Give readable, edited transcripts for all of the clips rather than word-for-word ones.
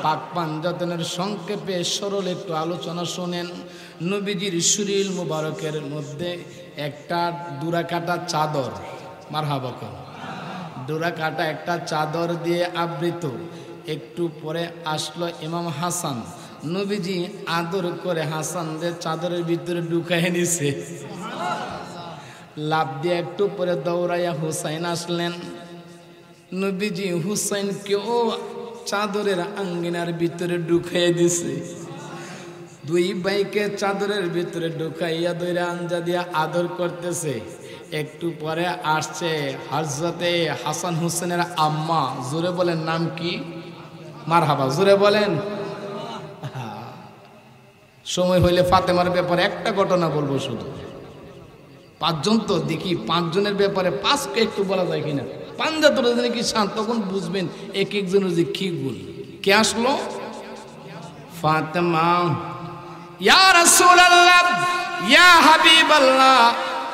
পাক পাঞ্জাতনের সংক্ষেপে সরল একটু আলোচনা শোনেন। নবীজির শরীর মুবারকের মধ্যে একটা ডোরাকাটা চাদর, মারহাবা কর, ডোরাকাটা একটা চাদর দিয়ে আবৃত। একটু পরে আসলো ইমাম হাসান, নবীজি আদর করে হাসানদের চাদরের ভিতরে ঢুকায় নিছে। লাভ দিয়ে একটু পরে দৌড়াইয়া হুসাইন আসলেন। নবীজি হুসাইনকেও চাদরের আঙ্গিনার ভিতরে ঢুকাইয়া দিছে। দুই ভাইকে চাদরের ভিতরে ঢুকাইয়া দইরা আঞ্জা দিয়া আদর করতেছে। একটু পরে আসছে হযরতে হাসান হুসেনের আম্মা, জোরে বলেন নাম কি? মারহাবা, জোরে বলেন। সময় হইলে ফাতেমার ব্যাপারে একটা ঘটনা বলবো শুধু। পাঁচজন তো দেখি, পাঁচজনের ব্যাপারে পাঁচকে একটু বলা যায় কিনা। পাঞ্জাতন কি শান্ত, তখন বুঝবেন এক একজনের যে কি গুণ। কে আসলো? ফাতেমা, ইয়া রাসূলুল্লাহ, ইয়া হাবিবাল্লাহ,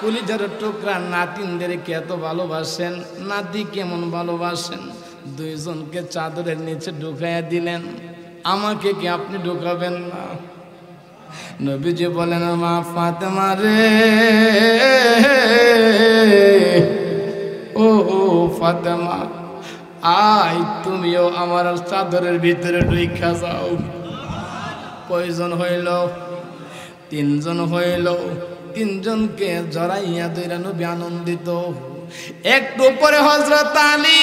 কলিজার টুকরা নাতিনদেরকে এত ভালোবাসেন, নাতি কেমন ভালোবাসেন। দুইজনকে চাদরের নিচে ঢুকাইয়া দিলেন, আমাকে কি আপনি ঢুকাবেন না? নবীজি বলেন, মা ফাতেমা রে, ও ফাতেমা, আই তুমিও আমার চাদরের ভিতরে ঢুইকা যাও। কয়জন হইল? তিনজন হইল। তিনজনকে জড়াইয়া দইরা নবী আনন্দিত। একটু পরে হযরত আলী,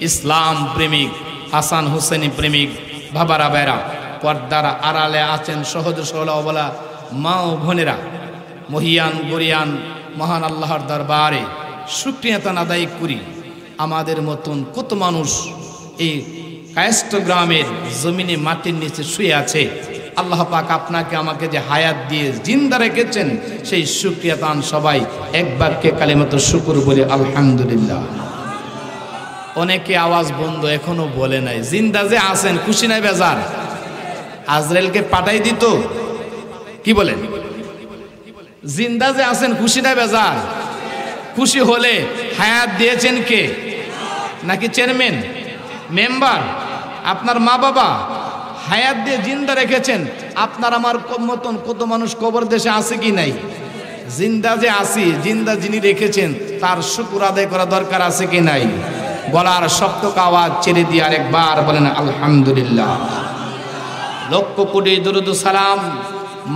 ইসলাম প্রেমিক, হাসান হুসেনি প্রেমিক বাবারা বেরা, পর্দার আড়ালে আছেন সহজ সরল অবলা মা ও বোনেরা, মহিয়ান গরিয়ান মহান আল্লাহর দরবারে শুকরিয়া আদায় করি। আমাদের মতন কত মানুষ এই কায়স্থ গ্রামের জমিনে মাটির নিচে শুয়ে আছে। আল্লাহ পাক আপনাকে আমাকে যে হায়াত দিয়ে জিন্দা রেখেছেন, সেই শুকরিয়া তান সবাই একবারকে কালিমাতুশ শুকর বলে আলহামদুলিল্লাহ। অনেকে আওয়াজ বন্ধ এখনো বলে নাই। জিন্দা যে আছেন, খুশি নাই বেজার? আজরাইলকে পাঠাই দিত, কি বলেন? জিন্দা যে আছেন, খুশি নাই বেজার? খুশি হলে হায়াত দিয়েছেন কে? নাকি চেয়ারম্যান, মেম্বার, আপনার মা বাবা হায়াত দিয়ে জিন্দা রেখেছেন। আপনার আমার মতন কত মানুষ কবর দেশে আছে কি নাই? জিন্দা যে আছি, জিন্দা যিনি রেখেছেন তার শুকর আদায় করা দরকার আছে কি নাই? বলার সপ্তক আওয়াজ ছেড়ে দিয়ে আরেকবার বলেন আলহামদুলিল্লাহ। লক্ষ কোটি দরুদ সালাম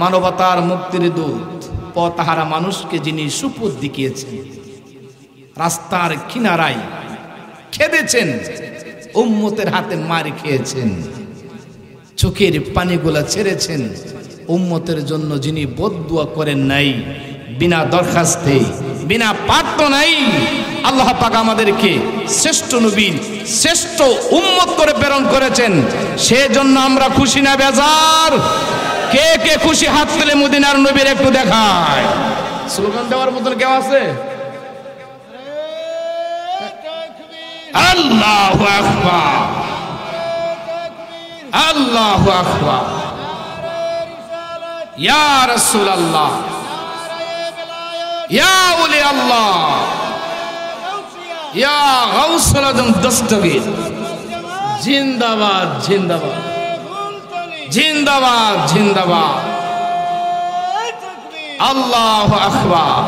মানবতার মুক্তির দূত, পথহারা মানুষকে যিনি সুপথ দেখিয়েছেন, রাস্তার কিনারায় খেদেছেন, উম্মতের হাতে মার খেয়েছেন, চোখের পানিগুলা ছেড়েছেন, উম্মতের জন্য যিনি বদদুয়া করেন নাই, বিনা দরখাস্তে, বিনা প্রার্থনাই আল্লাহ পাক আমাদেরকে শ্রেষ্ঠ নবী, শ্রেষ্ঠ উম্মত করে প্রেরণ করেছেন। সেজন্য আমরা খুশি না বেজার? কে কে খুশি হাত তুলে মদিনার নবীর একটু দেখায়। স্লোগান দেওয়ার মতন কেউ আছে? আল্লাহু আকবার, আল্লাহু আকবার, ইয়া রাসূলুল্লাহ, ইয়া ওলি আল্লাহ, ইয়া গাউসুল আজম দস্তগীর, জিন্দাবাদ জিন্দাবাদ জিন্দাবাদ জিন্দাবাদ, আল্লাহু আকবার।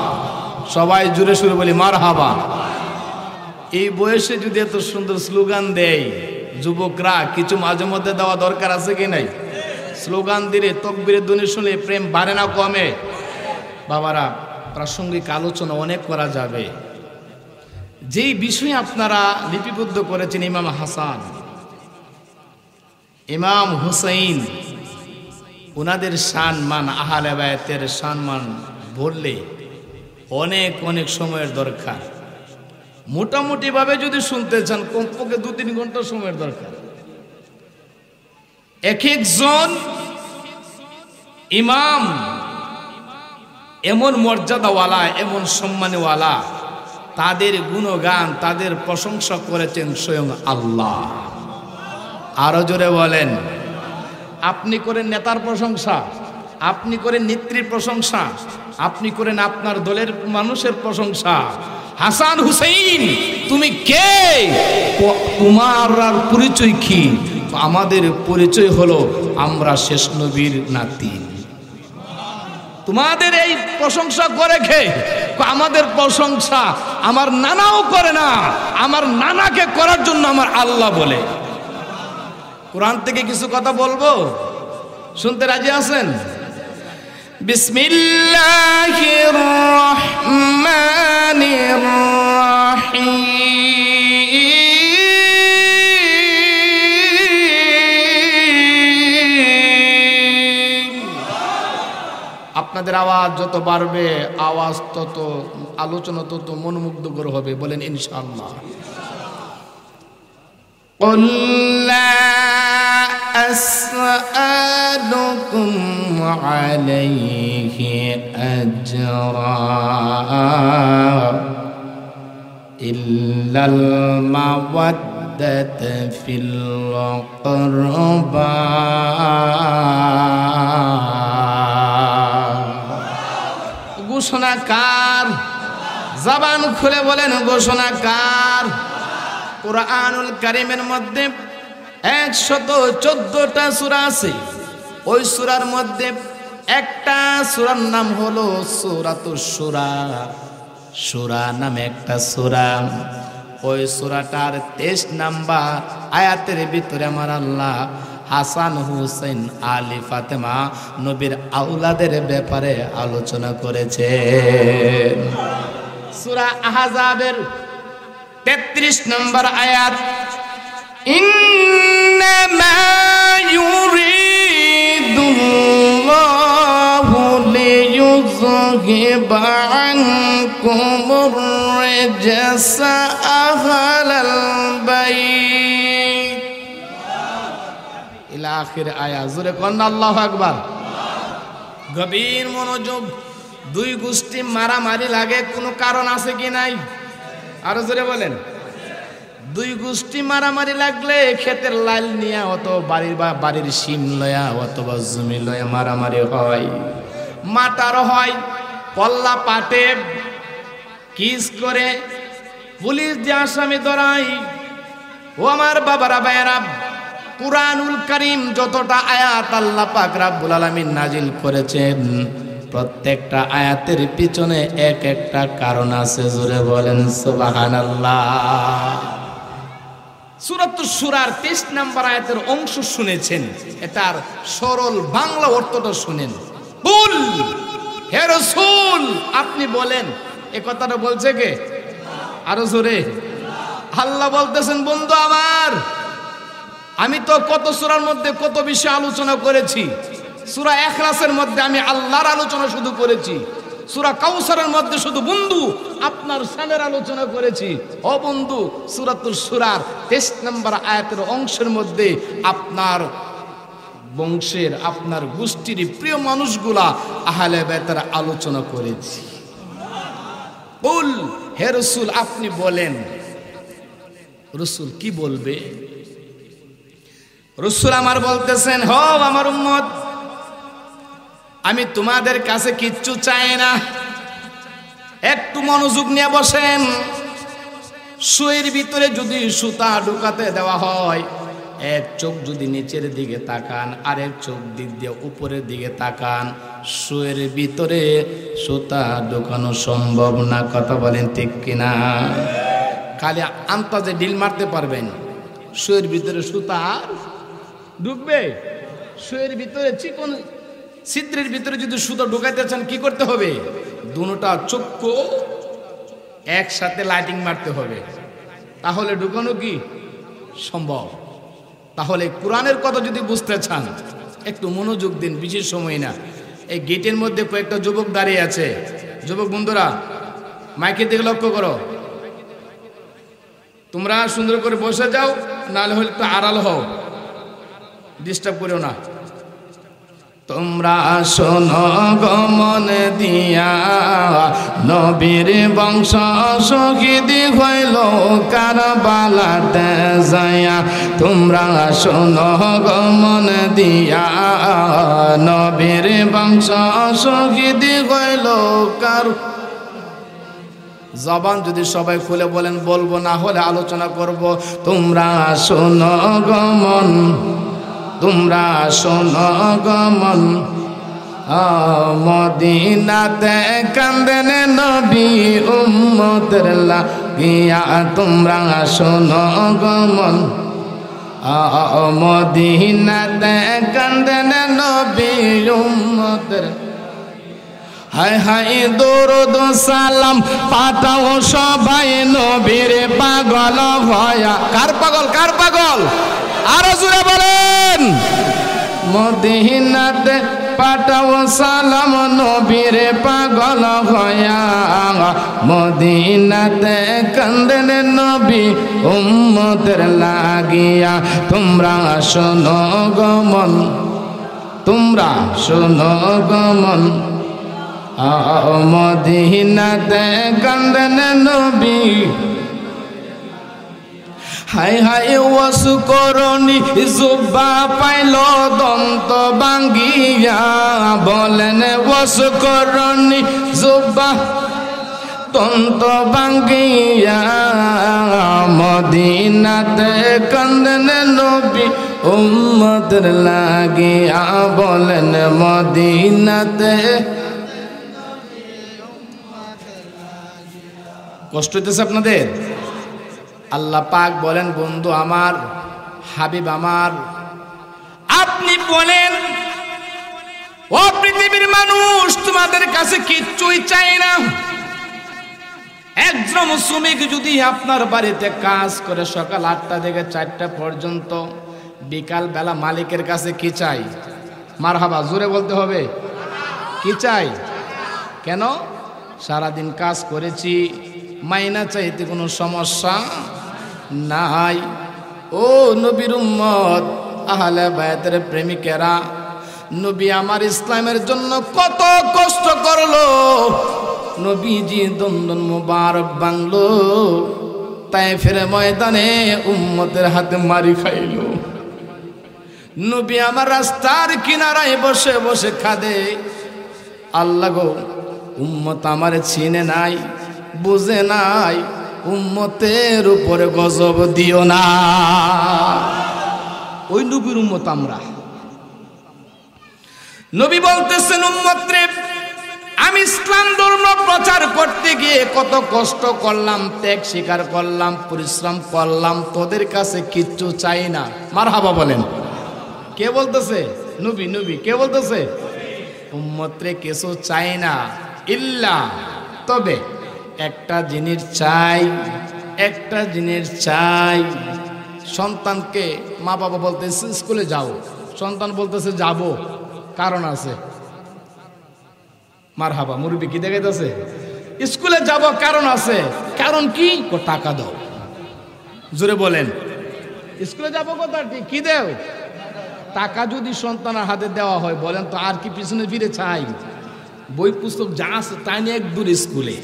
সবাই জুড়ে সুরে বলি মারহাবা। এই বয়সে যদি এত সুন্দর স্লোগান দেয় যুবকরা, কিছু মাঝে মধ্যে দেওয়া দরকার আছে কি নাই? স্লোগান দিলে তাকবীরের ধ্বনি শুনে প্রেম বাড়ে না কমে? বাবারা, প্রাসঙ্গিক আলোচনা অনেক করা যাবে। যেই বিষয়ে আপনারা লিপিবদ্ধ করেছেন, ইমাম হাসান, ইমাম হুসাইন, ওনাদের সম্মান, আহলে বায়তের সম্মান বললে অনেক অনেক সময়ের দরকার। মোটামুটি ভাবে যদি শুনতে চান কমপক্ষে 2-3 ঘন্টা সময়ের দরকার। এক একজন ইমাম এমন মর্যাদাওয়ালা, এমন সম্মানওয়ালা, তাদের গুণগান, তাদের প্রশংসা করেছেন স্বয়ং আল্লাহ। আরো জোরে বলেন। আপনি করেন নেতার প্রশংসা, আপনি করেন নেত্রীর প্রশংসা, আপনি করেন আপনার দলের মানুষের প্রশংসা, হাসান হুসাইন তুমি কে, তোমার আর পরিচয় কি? আমাদের পরিচয় হলো আমরা শেষ নবীর নাতি। তোমাদের এই প্রশংসা করে কে? আমাদের প্রশংসা আমার নানাও করে না, আমার নানাকে করার জন্য আমার আল্লাহ বলে। কোরআন থেকে কিছু কথা বলবো, শুনতে রাজি আছেন? বিসমিল্লাহির রহমানির রহিম। আপনাদের আওয়াজ যত বাড়বে, আওয়াজ তত, আলোচনা তত মনোমুগ্ধকর হবে, বলেন ইনশাআল্লাহ। قل لا أسألكم عليه أجرا إلا المودة في القربى ঘোষণাকার, জবান খুলে বলেন ঘোষণাকার। কুরআনুল কারীমের মধ্যে 114টা সূরা আছে। ওই সূরার মধ্যে একটা সূরার নাম হলো সূরাতুশ শূরা। শূরা নামে একটা সূরা, ওই সূরাটার 23 নাম্বার আয়াতের ভিতরে আমার আল্লাহ হাসান হুসেন আলী ফাতেমা নবীর আওলাদের ব্যাপারে আলোচনা করেছে। সূরা আহজাবের 33 নম্বর আয়াত, ইন্নামা ইউরিদুল্লাহু লিইয়ুযহিবা আনকুমুর রিজসা আহলাল বাইত ইলা আখির আয়াত। জোরে কোন আল্লাহু আকবার। গভীর মনোযোগ। দুই গোষ্ঠী মারামারি লাগে, কোনো কারণ আছে কি নাই? আরো জোরে বলেন। দুই গোষ্ঠী মারামারি লাগলে ক্ষেতের লাল নিয়ে অত বাড়ির শিম লয়া অথবা জমি লয়া মারামারি হয়, মাটার হয়, পল্লা পাটে কিস করে পুলিশ দিয়ে আসামি ধরাই। ও আমার বাবারা ভাইয়েরা, কুরআনুল কারীম যতটা আয়াত আল্লাহ পাক রব্বুল আলামিন নাজিল করেছেন, প্রত্যেকটা আয়াতের পিছনে এক একটা কারণ আছে। জোরে বলেন সুবহানাল্লাহ। সূরাতুশ শূরার 23 নম্বর আয়াতের অংশ শুনেছেন, এটার সরল বাংলা অর্থটা শুনেন। কুল, হে রাসূল আপনি বলেন। এ কথাটা বলছে কে? আরো জোরে। আল্লাহ বলতেছেন, বন্ধু আমার, আমি তো কত সূরার মধ্যে কত বিষয় আলোচনা করেছি। সূরা ইখলাসের মধ্যে আমি আল্লাহর আলোচনা শুধু করেছি। সূরা কাউসারের মধ্যে শুধু বন্ধু আপনার শানের আলোচনা করেছি। ও বন্ধু, সূরাতুশ শূরার 23 নম্বর আয়াতের অংশের মধ্যে আপনার বংশের, আপনার গোষ্ঠীর প্রিয় মানুষগুলা আহলে বাইতের আলোচনা করেছি। বল, হে রাসূল আপনি বলেন। রাসূল কি বলবে? রাসূল আমার বলতেছেন, হো আমার উম্মত, আমি তোমাদের কাছে কিচ্ছু চাই না। একটু মনোযোগ নিয়ে বসেন। সুইয়ের ভিতরে যদি সুতা ঢুকাতে দেওয়া হয়, এক চোখ যদি নিচের দিকে তাকান, আর এক চোখ দিক দিয়ে উপরের দিকে তাকান, সুইয়ের ভিতরে সুতা ঢুকানো সম্ভব না। কথা বলেন ঠিক কিনা? খালি আন্তাজে ঢিল মারতে পারবেন, সুইয়ের ভিতরে সুতা ঢুকবে? সুইয়ের ভিতরে চিকন ছিদ্রের ভিতরে যদি সুতো ঢুকাইতে চান কি করতে হবে? দুটোটা চক্ষু একসাথে লাইটিং মারতে হবে, তাহলে ঢুকানো কি সম্ভব। তাহলে কোরআনের কথা যদি বুঝতে চান একটু মনোযোগ দিন, বিশেষ সময় না। এই গেটের মধ্যে কয়েকটা যুবক দাঁড়িয়ে আছে। যুবক বন্ধুরা, মাইকের দিকে লক্ষ্য করো। তোমরা সুন্দর করে বসে যাও, নাহলে হলে একটু আড়াল হও, ডিস্টার্ব করো না। তোমরা শোনো গমন দিয়া, নবীর বংশ শহীদ হইল কারবালাতে যায়া। তোমরা শোনো গমন দিয়া, নবীর বংশ শহীদ হইল জবান যদি সবাই খুলে বলেন বলবো, না হলে আলোচনা করব। তোমরা শোনো গমন, তোমরা শোনো গমন, মদিনাতে কান্দেন নবী উম্মতের লাগিয়া। তোমরা শোনো গমন, মদিনাতে কান্দেন নবী উম্মতের। হায় হায় দরুদ সালাম পাঠাও সবাই নবীর পাগল ভয়া। কার পাগল, কার পাগল? আরো জোরে বলেন। মদিনাতে পাঠাও সালাম নবীর পাগল ভয়া, মদিনাতে কান্দেন নবী উম্মতের লাগিয়া। তোমরা শোনো গমন, তোমরা শোনো গমন, মদিনাতে কান্দেন নবী। হাই হাই ওয়াসু করনি জুব্বা পাইল দন্ত ভাঙ্গিয়া, বলেন ওয়াসু করনি জুব্বা দন্ত ভাঙ্গিয়া, মদিনাতে কান্দেন নবী উম্মতের লাগিয়া। বলেন মদিনাতে। কষ্ট হইতেছে আপনাদের? আল্লাহ পাক বলেন, বন্ধু আমার, হাবিব আমার, আপনি বলেন ও পৃথিবীর মানুষ, তোমাদের কাছে কিচ্ছুই চাই না। একজন শ্রমিক যদি আপনার বাড়িতে কাজ করে সকাল 8টা থেকে 4টা পর্যন্ত, বিকাল বেলা মালিকের কাছে কি চাই? মারহাবা, জোরে বলতে হবে। কি চাই? কেন? সারাদিন কাজ করেছি, মাইনা চাইতে কোনো সমস্যা নাই। ও নবীর উম্মত, আহলে বায়াতের প্রেমিকেরা, নবী আমার ইসলামের জন্য কত কষ্ট করলো। নবীজি দন্দন মুবারক বাংলো, তায়েফের ময়দানে উম্মতের হাতে মারি খাইলো। নবী আমার রাস্তার কিনারায় বসে বসে কাঁদে, আল্লাহ গো, উম্মত আমার চিনে নাই, বুঝে নাই, উম্মতের উপরে গজব দিও না। ওই নবীর উম্মত আমরা। নবী বলতেছেন, উম্মত রে, আমি ইসলাম ধর্ম প্রচার করতে গিয়ে কত কষ্ট করলাম, ত্যাগ স্বীকার করলাম, পরিশ্রম করলাম, তোদের কাছে কিচ্ছু চাই না। মারহাবা বলেন। কে বলতেছে? নবী। নবী কে বলতেছে? উম্মত রে কিছু চাই না, ইল্লা, তবে একটা জিনিস চাই, একটা জিনিস চাই। সন্তানকে মা বাবা বলতেছে স্কুলে যাও, সন্তান বলতেছে যাব, কারণ আছে। মারহাবা, মুরব্বি কি দেখাইতেছে? স্কুলে যাব, কারণ আছে। কারণ কি? টাকা দাও। জোরে বলেন। স্কুলে যাব কথা ঠিক, কি দেও? টাকা যদি সন্তানের হাতে দেওয়া হয়, বলেন তো আর কি পিছনে ফিরে চাই? বই পুস্তক যা আছে তাই নিয়ে এক দূর স্কুলে।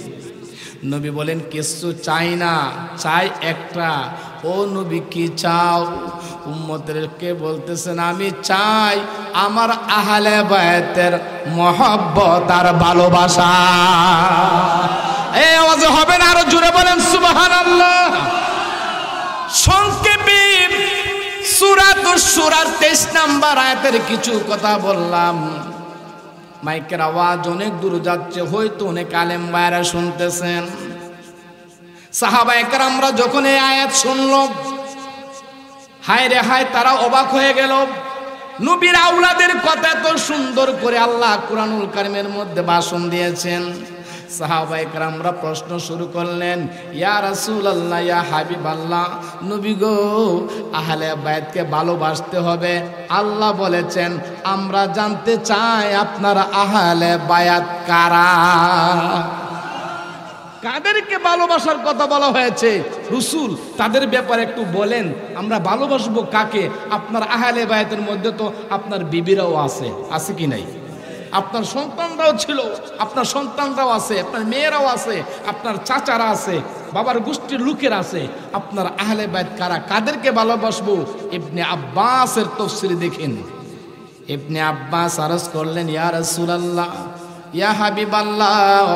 নবী বলেন কিছু চাই না, চাই একটা। ও নবী কি চাও? উম্মতদেরকে বলতেছেন, আমি চাই আমার আহলে বায়াতের মহব্বত আর ভালোবাসা। এই আওয়াজে হবে না? আরো জোরে বলেন সুবহানাল্লাহ। সংক্ষেপে সূরাতুশ শূরার 23 নম্বর আয়াতের কিছু কথা বললাম। মাইকের আওয়াজ অনেক দূর যাচ্ছে, হয়তো অনেক আলেম ভাইরা শুনতেছেন। সাহাবায়ে কেরামরা যখন এই আয়াত শুনল, হায় রে হায়, তারা অবাক হয়ে গেল। নবীর আওলাদের কথা তো সুন্দর করে আল্লাহ কুরআনুল কারীমের মধ্যে ভাষণ দিয়েছেন। সাহাবায়ে কেরামরা প্রশ্ন শুরু করলেন, ইয়া রাসূলুল্লাহ, ইয়া হাবিবাল্লাহ, নবী গো, আহলে বায়াতকে ভালোবাসতে হবে। আল্লাহ বলেছেন, আমরা জানতে চাই আপনার আহলে বায়াত কারা। কাদেরকে ভালোবাসার কথা বলা হয়েছে? রাসূল, তাদের ব্যাপারে একটু বলেন, আমরা ভালোবাসবো কাকে? আপনার আহলে বায়াতের মধ্যে তো আপনার বিবিরাও আছে, আছে কি নাই? আপনার সন্তানরাও ছিল, আপনার সন্তানরাও আছে, আপনার মেয়েরাও আছে, আপনার চাচারা আছে, বাবার গোষ্ঠীর লোকের আছে। আপনার আহলে বায়াত কারা? কাদেরকে ভালোবাসবো? ইবনে আব্বাসের তাফসীর দেখেন। ইবনে আব্বাস আরজ করলেন, ইয়া রাসূলুল্লাহ, ইয়া হাবিবাল্লাহ,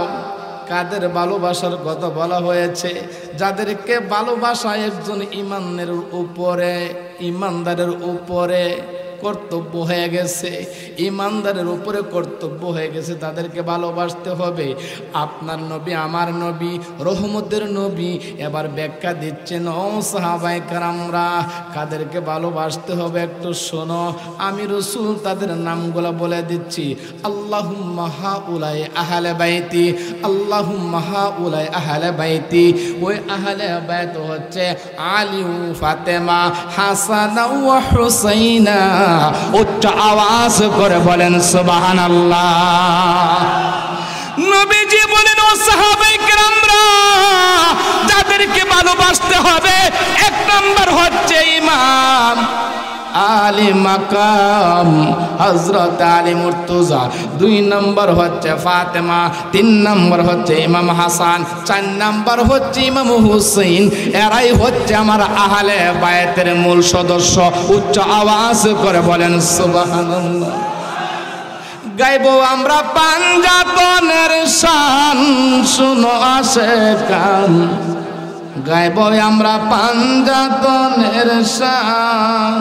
কাদের ভালোবাসার কথা বলা হয়েছে? যাদেরকে ভালোবাসা একজন ইমানদারের উপরে কর্তব্য হয়ে গেছে, ইমানদারের উপরে কর্তব্য হয়ে গেছে, তাদেরকে ভালোবাসতে হবে। আপনার নবী, আমার নবী, রহমতের নবী এবার ব্যাখ্যা দিচ্ছেন। ও সাহাবায়ে কেরামরা, কাদেরকে ভালোবাসতে হবে একটু শোনো। আমি রাসূল তাদের নামগুলো বলে দিচ্ছি। আল্লাহুম্মা হাউলাই আহলে বাইতি, আল্লাহুম্মা হাউলাই আহলে বাইতি। ওই আহলে বাইত হচ্ছে আলী ও ফাতেমা, হাসান ও হুসাইনা। উচ্চ আওয়াজ করে বলেন সুবহানাল্লাহ। নবীজি বলেন, ও সাহাবায়ে কেরামরা, যাদেরকে ভালোবাসতে হবে এক নাম্বার হচ্ছে ইমাম আলী মাকাম হযরত আলী মুর্তজা, 2 নম্বর হচ্ছে ফাতেমা, 3 নম্বর হচ্ছে ইমাম হাসান, 4 নম্বর হচ্ছে ইমাম হুসাইন। এরাই হচ্ছে আমার আহলে বায়তের মূল সদস্য। উচ্চ আওয়াজ করে বলেন সুবহানাল্লাহ। গাইবো আমরা পাঞ্জাতনের শান, শুনো আসে কান। গাইবো আমরা পাঞ্জাতনের শান।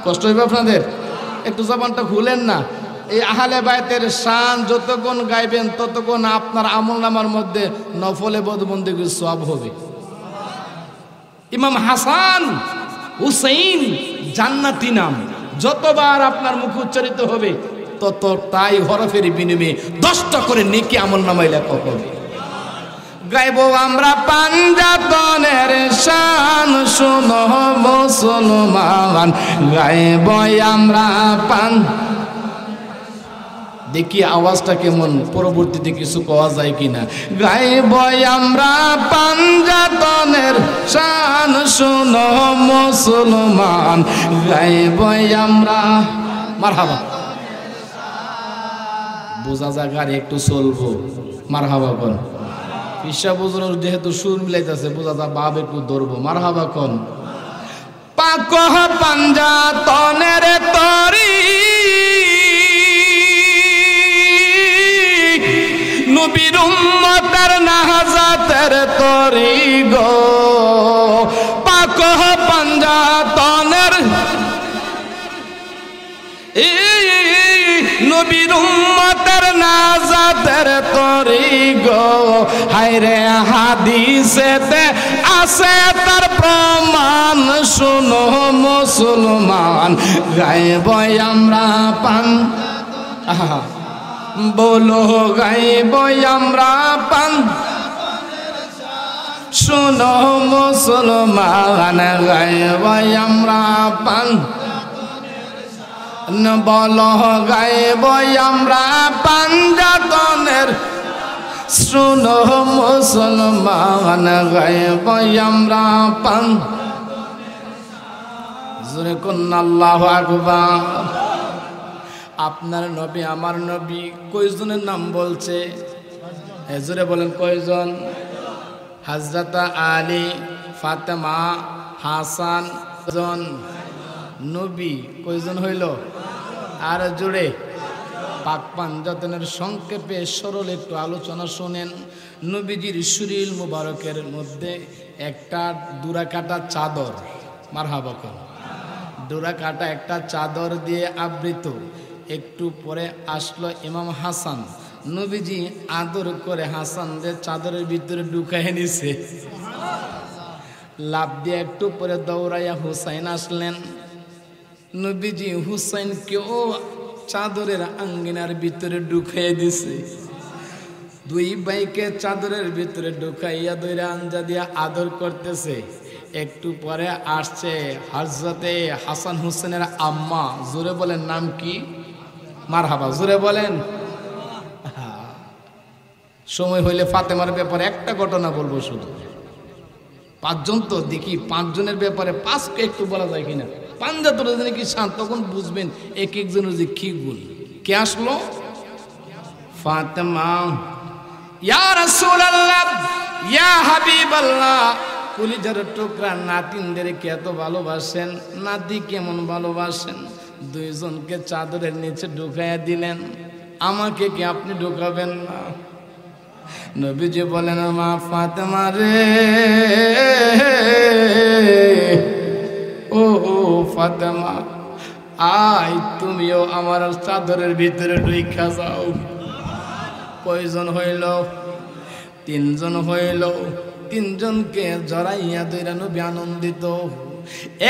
কষ্ট হইবে আপনাদের, একটু জবানটা খুলেন না। এই আহলে বায়তের শান যতক্ষণ গাইবেন ততক্ষণ আপনার আমলনামার মধ্যে নফলে বদবন্দিগির সওয়াব হবে। ইমাম হাসান হুসাইন জান্নাতি নাম যতবার আপনার মুখ উচ্চারিত হবে ততটাই হরফের বিনিময়ে 10টা করে নেকি আমলনামায় লেখা হবে। গাইবো আমরা পাঞ্জাতনের শান, শুনো মুসলমান। গাইবো আমরা দেখি আওয়াজটা কেমন, পরবর্তীতে কিছু পাওয়া যায় কিনা। গাইবো আমরা পাঞ্জাতনের শান, শুনো মুসলমান। গাইবো আমরা মারহাবা। বোঝা যাক আর একটু চলবো, মারহাবা কোন পিসা বুজুর্গ যেহেতু সুর মিলাইতেছে বোঝা যা বাপ একটু ধরবো, মারহাবা কোন। পাক পাঞ্জাতনের তরি, নবীর উম্মতের নাজাতের তরি গো। পাক পাঞ্জাতনের নবীর উম্মতের নাজাতের তরি গো। হায়রে হাদিসেতে আছে তার প্রমাণ, শুনো মুসলমান। গাইবো আমরা বলো গাইবো আমরা শুনো মুসলমান। গাইবো আমরা বলো গাইবো আমরা পাঞ্জাতনের, শুনো মুসলমান। গাইবো আমরা জোরে কোন আল্লাহু আকবার। আপনার নবী আমার নবী কয়জনের নাম বলছে? জোরে বলেন কয়জন? হযরত আলী, ফাতেমা, হাসান জন। নবী কয়জন হইল? আর জোরে পাক পাঞ্জাতনের সংক্ষেপে সরল একটু আলোচনা শোনেন। নবীজির শরীর মুবারকের মধ্যে একটা দুরা কাটা চাদর, মারহাবা কোন, দুরা কাটা একটা চাদর দিয়ে আবৃত। একটু পরে আসলো ইমাম হাসান, নবীজি আদর করে হাসানদের চাদরের ভিতরে ঢুকায় নিছে। লাভ দিয়ে একটু পরে দৌড়াইয়া হুসাইন আসলেন। নবীজি হুসাইনকেও চাদরের আঙ্গিনার ভিতরে ঢুকাইয়া দিছে। 2 ভাইকে চাদরের ভিতরে ঢুকাইয়া দইরা আঞ্জা দিয়া আদর করতেছে। একটু পরে আসছে হযরতে হাসান হুসেনের আম্মা, জোরে বলেন নাম কি? মারহাবা, জোরে বলেন। সময় হইলে ফাতেমার ব্যাপারে একটা ঘটনা বলবো শুধু। 5 জন তো দেখি, 5 জনের ব্যাপারে 5কে একটু বলা যায় কিনা। পাঞ্জাতনের জন্য কি শান্ত, তখন বুঝবেন এক একজনের যে কি গুণ। কে আসলো? ফাতেমা। ইয়া রাসূলুল্লাহ, ইয়া হাবিবাল্লাহ, কলিজার টুকরা নাতিনদেরকে এত ভালোবাসেন, নাতি কেমন ভালোবাসেন। 2 জনকে চাদরের নিচে ঢুকাইয়া দিলেন, আমাকে কি আপনি ঢুকাবেন না? নবীজি বলেন মা ফাতেমা রে, ও ফাতেমা আই তুমিও আমার চাদরের ভিতরে ঢুইকা যাও। কয়জন হইল? তিনজন হইল। তিনজনকে জড়াইয়া ধইরা নবী আনন্দিত।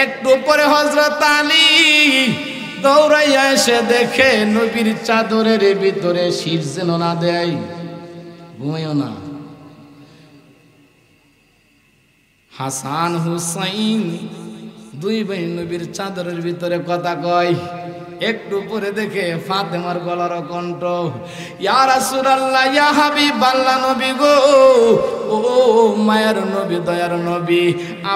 একটু পরে হযরত আলী দৌড়াইয়া এসে দেখে নবীর চাদরের ভিতরে শীষ যেন না দেয়। ঘুমাইও না। হাসান হুসাইন দুই ভাই নবীর চাদরের ভিতরে কথা কয়। একটু পরে দেখে ফাতেমার গলার কণ্ঠ, ইয়া রাসূলুল্লাহ, ইয়া হাবিবাল্লাহ, নবী গো, ও মায়ের নবী, দয়ার নবী,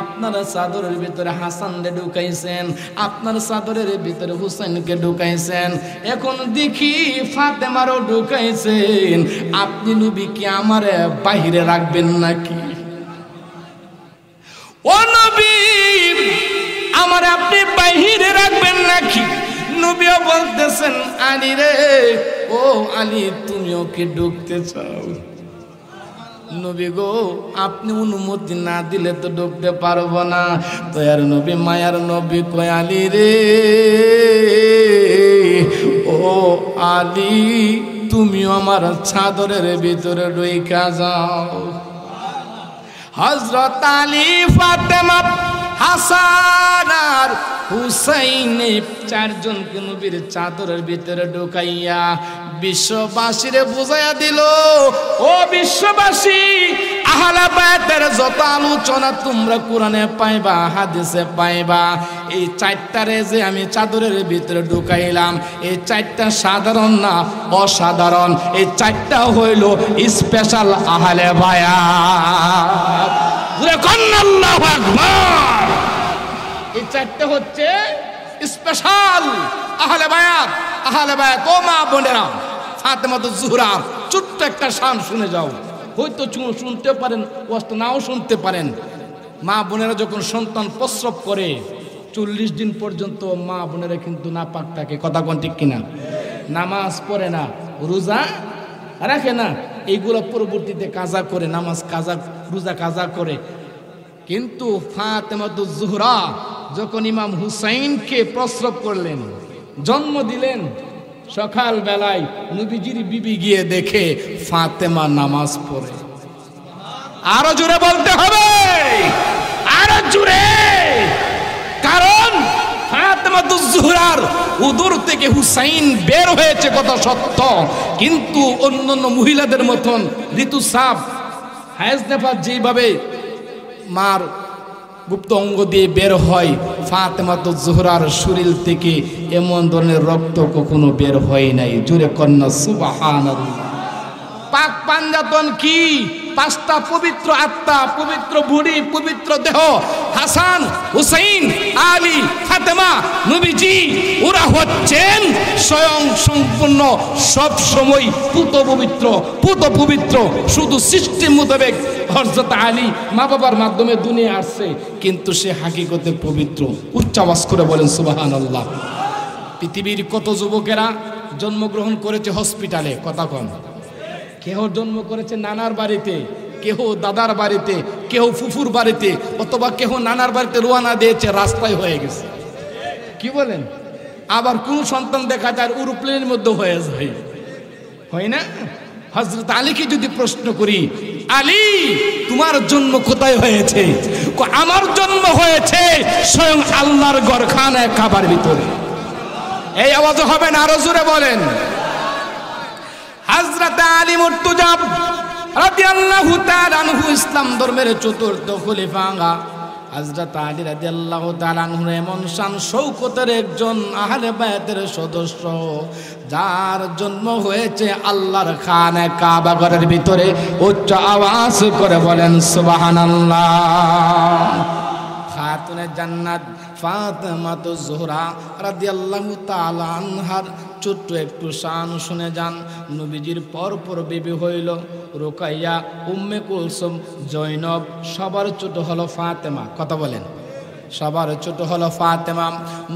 আপনার চাদরের ভিতরে হাসানকে ঢুকাইছেন, আপনার চাদরের ভিতরে হুসাইনকে ঢুকাইছেন, এখন দেখি ফাতেমারও ঢুকাইছেন, আপনি নবী কি আমারে বাহিরে রাখবেন নাকি? ও নবী, আমারে আপনি বাহিরে রাখবেন নাকি? নবীও বলতেছেন, আলী রে, ও আলী, তুমিও কি ঢুকতে চাও? নবী গো, আপনি অনুমতি না দিলে তো ঢুকতে পারবো না। দয়ার নবী, মায়ার নবী কয়, আলী রে, ও আলী, তুমিও আমার চাদরের ভিতরে ঢুইকা যাও। হযরত আলী, ফাতেমা, হাসান আর হুসাইন চারজনকে নবীর চাদরের ভিতরে ঢুকাইয়া বিশ্ববাসীরে বুঝাইয়া দিল, ও বিশ্ববাসী, আহলে বায়তের যত আলোচনা তোমরা কোরআনে পাইবা, হাদিসে পাইবা, এই চারটারে যে আমি চাদরের ভিতরে ঢুকাইলাম, এই চারটা সাধারণ না অসাধারণ, এই চারটা হইল স্পেশাল আহলে বায়াত। আল্লাহু আকবার। এই চারটা হচ্ছে স্পেশাল আহলে বায়াত। আহলে বায়াত, ও মা বোনেরা, ফাতেমাতুজ জোহরা ছোট্ট একটা শান শুনে যাও। হয়তো শুনতে পারেন, কষ্ট নাও শুনতে পারেন। মা বোনেরা যখন সন্তান প্রসব করে 40 দিন পর্যন্ত মা বোনেরা কিন্তু নাপাক থাকে। কথা কোন ঠিক কিনা? নামাজ পড়ে না, রোজা রাখে না, এইগুলো পরবর্তীতে কাজা করে, নামাজ কাজা, রোজা কাজা করে। কিন্তু ফাতেমাতুজ জোহরা যখন ইমাম হুসাইনকে প্রসব করলেন, জন্ম দিলেন, সকাল বেলায় নবীজির বিবি গিয়ে দেখে ফাতেমা নামাজ পড়ে। আরো জোরে বলতে হবে, আরো জোরে, কারণ ফাতেমাতুজ জোহরার উদর থেকে হুসাইন বের হয়েছে, কথা সত্য, কিন্তু অন্যান্য মহিলাদের মতন ঋতুস্রাব, হায়েজ নেফাস যেভাবে মার গুপ্ত অঙ্গ দিয়ে বের হয়, ফাতেমাতুজ জোহরার শরীর থেকে এমন ধরনের রক্ত কখনো বের হয় নাই। জোরে কন্যা সুবহানাল্লাহ। পাক পাঞ্জাতন কি? 5টা পবিত্র আত্মা, পবিত্র বুড়ি, পবিত্র দেহ, হাসান, হুসাইন, আলী, ফাতেমা, নবীজি, ওরা হচ্ছেন স্বয়ং সম্পূর্ণ সব সময় পুত পবিত্র, পুত পবিত্র। শুধু সৃষ্টির মোতাবেক হযরত আলী মা বাবার মাধ্যমে দুনিয়া আসছে, কিন্তু সে হাকিকতে পবিত্র। উচ্চ আওয়াজ করে বলেন সুবহানাল্লাহ। পৃথিবীর কত যুবকেরা জন্মগ্রহণ করেছে হসপিটালে, কথা কন। কেহ জন্ম করেছে নানার বাড়িতে, কেহ দাদার বাড়িতে, কেহ ফুফুর বাড়িতে, অথবা কেহ নানার বাড়িতে রোয়ানা দিয়েছে, রাস্তায় হয়ে গেছে। কি বলেন? আবার কোন সন্তান দেখা যায় এরোপ্লেনের মধ্যে হয়ে যায়, হয় না? হযরত আলীকে যদি প্রশ্ন করি, আলী তোমার জন্ম কোথায় হয়েছে? আমার জন্ম হয়েছে স্বয়ং আল্লাহর ঘরখানায় কাবার ভিতরে। এই আওয়াজ হবে না, আরো জোরে বলেন। হযরত আলী মুর্তজা রাদিয়াল্লাহু তাআলা আনহু ইসলাম ধর্মের চতুর্থ খলিফা। হযরত আলী রাদিয়াল্লাহু তাআলা আনহু এমন শান শৌকতের একজন আহলে বায়াতের সদস্য, যার জন্ম হয়েছে আল্লাহর খানে কাবা ঘরের ভিতরে। উচ্চ আওয়াজ করে বলেন সুবহানাল্লাহ। খাতুনে জান্নাত ফাতেমাতুজ জোহরা রাদিয়াল্লাহু তাআলা আনহার ছোট্ট একটু শান শুনে যান। নবীজির পরপর বিবি হইল রুকাইয়া, উম্মে কুলসুম, জয়নব, সবার ছোট হলো ফাতেমা। কথা বলেন। সবার ছোট হলো ফাতেমা।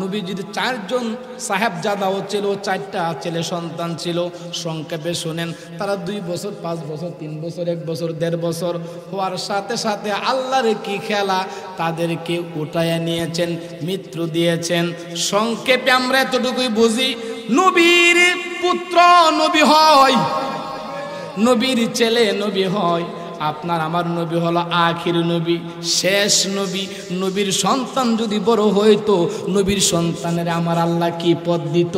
নবীজির 4 জন সাহেবজাদাও ছিল, 4টা ছেলে সন্তান ছিল। সংক্ষেপে শুনেন, তারা 2 বছর, 5 বছর, 3 বছর, 1 বছর, 1.5 বছর হওয়ার সাথে সাথে আল্লাহর কি খেলা, তাদেরকে উঠাইয়া নিয়েছেন, মৃত্যু দিয়েছেন। সংক্ষেপে আমরা এতটুকুই বুঝি, নবীর পুত্র নবী হয়, নবীর ছেলে নবী হয়। আপনার আমার নবী হলো আখির নবী, শেষ নবী। নবীর সন্তান যদি বড় হইতো, নবীর সন্তানের আমার আল্লাহ কি পদ দিত।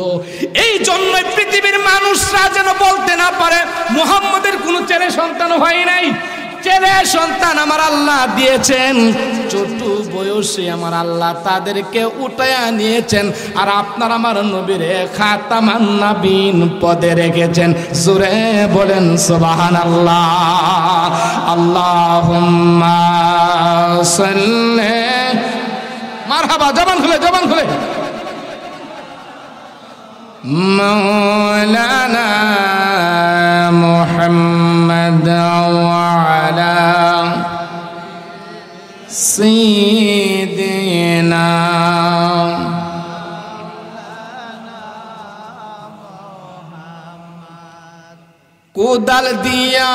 এই জন্য পৃথিবীর মানুষরা যেন বলতে না পারে মুহাম্মদের কোনো ছেলে সন্তান হয় নাই। ছেলে সন্তান আমার আল্লাহ দিয়েছেন, ছোট বয়সে আমার আল্লাহ তাদেরকে উঠায়া নিয়েছেন। আর আপনার আমার নবীর খাতামান নবীন পদে রেখেছেন। জোরে বলেন সুবহানাল্লাহ। আল্লাহুম্মা সাল্লি, মারহাবা, জবান খুলে, জবান খুলে। মাওলানা মুহাম্মদ ওয়া আলা সাইয়্যিদিনা কোদাল দিয়া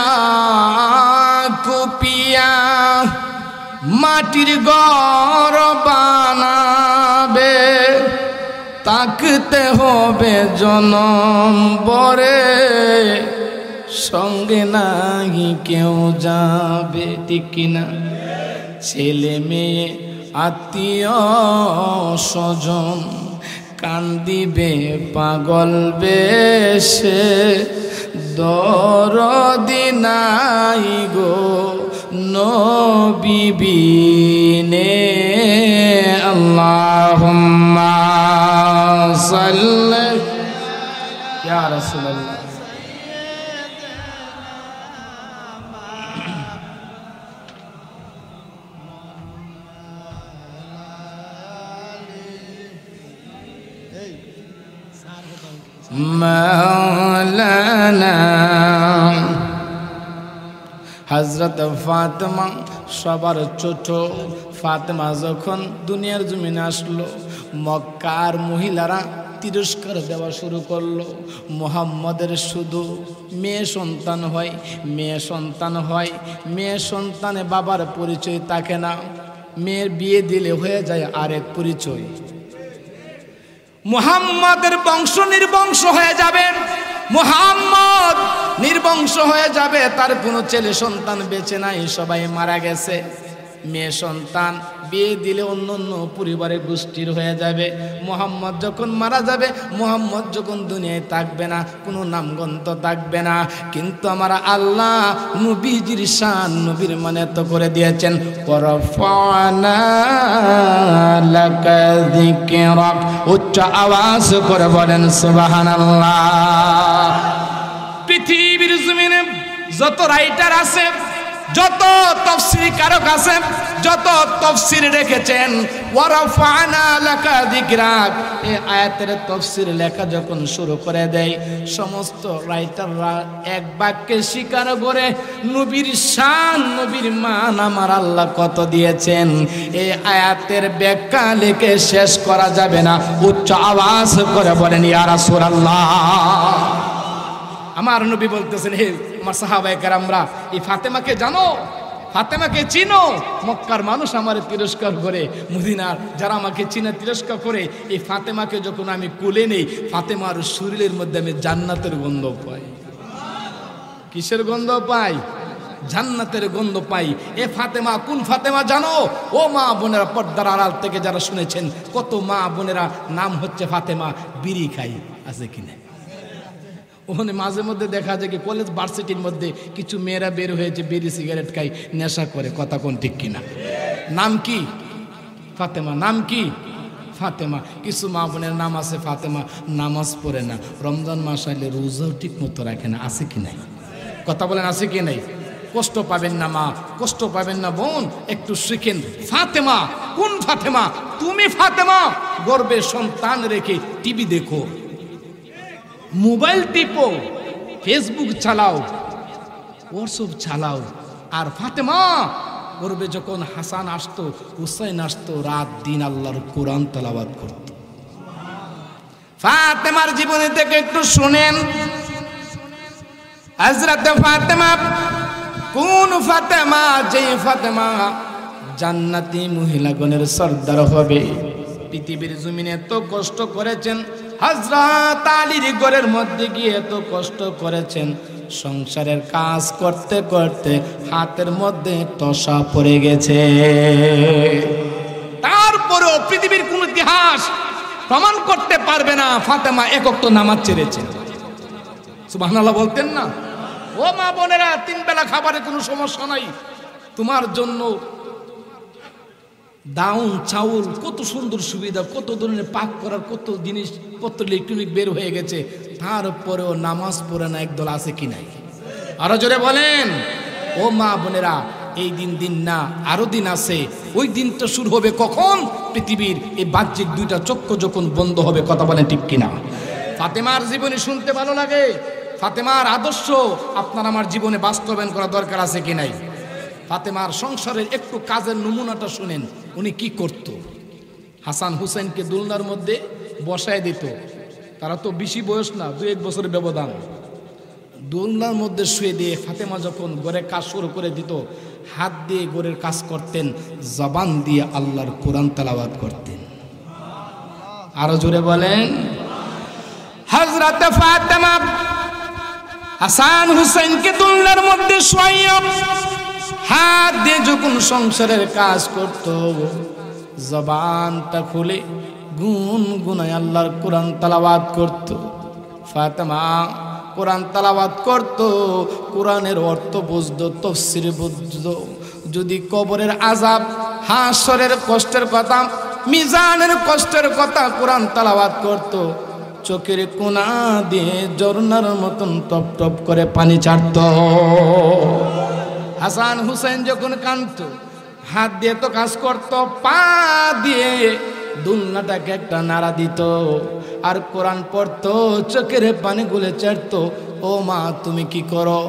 কুপিয়া মাটির ঘর বানাবে, তাকতে হবে জনম বরে, সঙ্গে নাহি কেউ যাবে, ঠিক কিনা? ছেলে মেয়ে আত্মীয় স্বজন কান্দিবে পাগল বেশে, দরদি নাই গো নবী বিনে। আল্লাহুম্মা সাল্লি ইয়া রাসূলুল্লাহ। মাওলানা হযরত ফাতেমা সবার ছোট। ফাতেমা যখন দুনিয়ার জমিনে আসলো, মক্কার মহিলারা তিরস্কার দেওয়া শুরু করলো। মুহাম্মদের শুধু মেয়ে সন্তান হয়, মেয়ে সন্তান হয়, মেয়ে সন্তানে বাবার পরিচয় থাকে না। মেয়ের বিয়ে দিলে হয়ে যায় আরেক পরিচয়। মুহাম্মাদের বংশ নির্বংশ হয়ে যাবে, মুহাম্মদ নির্বংশ হয়ে যাবে, তার কোনো ছেলে সন্তান বেঁচে নাই, সবাই মারা গেছে। মেয়ে সন্তান বিয়ে দিলে অন্য অন্য পরিবারের গোষ্ঠীর হয়ে যাবে। মুহাম্মদ যখন মারা যাবে, মুহাম্মদ যখন দুনিয়ায় থাকবে না, কোনো নামগন্ধ থাকবে না। কিন্তু আমার আল্লাহ নবীজির শান, নবীর মানে তো করে দিয়েছেন, ওয়ারফা'না লাকা যিকরাক। উচ্চ আওয়াজ করে বলেন সুবহানাল্লাহ। পৃথিবীর জমিনে যত রাইটার আছে, যত তাফসীর কারক আছে, যত তাফসীর রেখেছেন, ওয়ারফা'না লাকা যিকরাক, এই আয়াতের তাফসীর লেখা যখন শুরু করে দেয়, সমস্ত রাইটাররা এক বাক্যে স্বীকার করে নবীর শান, নবীর মান আমার আল্লাহ কত দিয়েছেন। এই আয়াতের ব্যাখ্যা লিখে শেষ করা যাবে না। উচ্চ আওয়াজ করে বলেন ইয়া রাসূলুল্লাহ। আমার নবী বলতেছেন, হে আমার সাহাবায়ে কেরামরা, এই ফাতেমাকে জানো, ফাতেমাকে চিনো? মক্কার মানুষ আমার তিরস্কার করে, মদিনার যারা আমাকে চিনে তিরস্কার করে, এই ফাতেমাকে যখন আমি কোলে নেই, ফাতেমার শরীরের মধ্যে আমি জান্নাতের গন্ধ পাই। কিসের গন্ধ পাই? জান্নাতের গন্ধ পাই। এ ফাতেমা কোন ফাতেমা জানো? ও মা বোনেরা, পর্দার আড়াল থেকে যারা শুনেছেন, কত মা বোনেরা নাম হচ্ছে ফাতেমা, বিড়ি খাই, আছে কিনা? ওখানে মাঝে মধ্যে দেখা যায় কি কলেজ ভার্সিটির মধ্যে কিছু মেয়েরা বের হয়েছে, বিড়ি সিগারেট খাই, নেশা করে, কথা কোন ঠিক কিনা? নাম কি? ফাতেমা। নাম কি? ফাতেমা। কিছু মা বোনের নাম আছে ফাতেমা, নামাজ পড়ে না, রমজান মাস আইলে রোজাও ঠিক মতো রাখে না, আছে কি নাই? কথা বলেন, আছে কি নাই? কষ্ট পাবেন না মা, কষ্ট পাবেন না বোন, একটু শিখেন। ফাতেমা কোন ফাতেমা? তুমি ফাতেমা, গর্বে সন্তান রেখে টিভি দেখো, মোবাইল টিপো, ফেসবুক চালাও, হোয়াটসঅ্যাপ চালাও, আর ফাতেমা পূর্বে যখন হাসান আসতো, হুসাইন আসতো, রাত দিন আল্লাহর কোরআন তেলাওয়াত করত। ফাতেমার জীবনী থেকে একটু শুনেন। হযরত ফাতেমা কোন ফাতেমা? যে ফাতেমা জান্নাতি মহিলাগণের সর্দার হবে। পৃথিবীর জমিনে এত কষ্ট করেছেন, হযরত আলীর ঘরের মধ্যে গিয়ে এত কষ্ট করেছেন, সংসারের কাজ করতে করতে হাতের মধ্যে টসা পড়ে গেছে। তারপরেও পৃথিবীর কোন ইতিহাস প্রমাণ করতে পারবে না ফাতেমা এক ওয়াক্ত নামাজ ছেড়েছেন। সুবহানাল্লাহ বলতেন না? ও মা বোনেরা, 3 বেলা খাবারে কোনো সমস্যা নাই, তোমার জন্য ডাউন চাউল, কত সুন্দর সুবিধা, কত ধরনের পাক করার কত জিনিস কত ইলেকট্রনিক বের হয়ে গেছে, তারপরেও নামাজ পড়ে না একদল আছে কি নাই? আরো জোরে বলেন। ও মা বোনেরা, এই দিন না, আরো দিন আছে। ওই দিনটা শুরু হবে কখন? পৃথিবীর এই বাহ্যিক 2টা চক্ষু যখন বন্ধ হবে। কথা বলেন ঠিক কিনা? ফাতেমার জীবনী শুনতে ভালো লাগে। ফাতেমার আদর্শ আপনার আমার জীবনে বাস্তবায়ন করা দরকার আছে কি নাই? ফাতেমার সংসারের একটু কাজের নমুনাটা শুনেন। উনি কি করত? হাসান হুসেনকে দোলনার মধ্যে বসায় দিত। তারা তো বেশি বয়স না, 2-1 বছরের ব্যবধান। দোলনার মধ্যে শুয়ে দিয়ে ফাতেমা যখন ঘরে কাজ শুরু করে দিত, হাত দিয়ে ঘরের কাজ করতেন, জবান দিয়ে আল্লাহর কোরআন তেলাওয়াত করতেন। আরো জোরে বলেন। হযরত ফাতেমা হাসান হুসেনকে দোলনার মধ্যে শুয়াইয়া হাত দিয়ে যখন সংসারের কাজ করত, জবানটা খুলে গুনগুনায় আল্লাহর কোরআন তেলাওয়াত করত। ফাতেমা কোরআন তেলাওয়াত করত, কোরআনের অর্থ বুঝত, তাফসীর বুঝত। যদি কবরের আযাব, হাসরের কষ্টের কথা, মিজানের কষ্টের কথা কোরআন তেলাওয়াত করত, চোখের কোনা দিয়ে ঝর্ণার মতন টপ টপ করে পানি ছাড়ত। হাসান হুসেন যখন কাঁদত, হাত দিয়ে তো কাজ করত, পা দিয়ে দুলনাটাকে একটা নাড়া দিত, আর কোরআন পড়তো, চোখের পানি গুলে ছাড়ত। ও মা, তুমি কি করো?